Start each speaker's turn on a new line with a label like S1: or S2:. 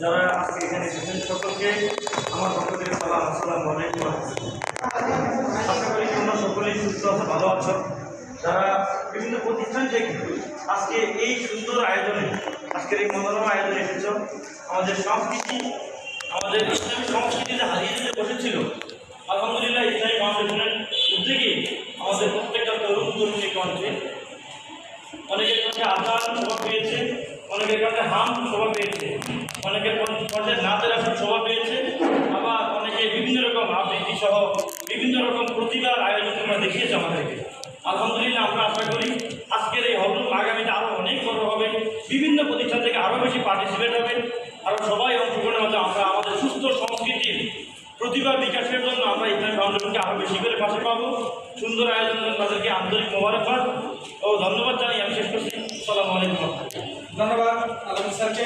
S1: যারা আজকে এখানে এসেছেন সকলকে আমার পক্ষ থেকে সালাম, আসসালামু আলাইকুম। আশা করি তোমরা সকলেই সুস্থ আছো, ভালো আছো। যারা বিভিন্ন প্রতিষ্ঠান থেকে আজকে এই সুন্দর আয়োজনে, আজকের এই মনোরম আয়োজনে এসেছ, আমাদের সংস্কৃতি, আমাদের ইসলামী সংস্কৃতি যে হারিয়ে যেতে বসেছিল, আলহামদুলিল্লাহ ইসলামী ফাউন্ডেশনের উদ্যোগে আমাদের প্রত্যেকটা তরুণ তরুণী কণ্ঠে অনেকের কাছে আচার শোভা পেয়েছে, অনেকের কাছে হাম শোভা পেয়েছে, অনেকের কণ্ঠে নাচের আসর শোভা পেয়েছে, আবার অনেকে বিভিন্ন রকম আবৃত্তি সহ বিভিন্ন রকম প্রতিভার আয়োজন তোমরা দেখিয়েছে আমাদেরকে। আলহামদুলিল্লাহ আমরা আশা করি আজকের এই হলরুম আগামীতে আরও অনেক বড় হবে, বিভিন্ন প্রতিষ্ঠান থেকে আরও বেশি পার্টিসিপেট হবে, আরও সবাই অংশগ্রহণের মধ্যে আমরা আমাদের সুস্থ সংস্কৃতির প্রতিভা বিকাশের জন্য আমরা ইসলামী ফাউন্ডেশনকে আরও বেশি করে পাশে পাবো। সুন্দর আয়োজনের তাদেরকে আন্তরিক মোবারকবাদ ও ধন্যবাদ জানাই আমি শেষ করছি। আসসালামু আলাইকুম।
S2: ধন্যবাদ আলম স্যারকে।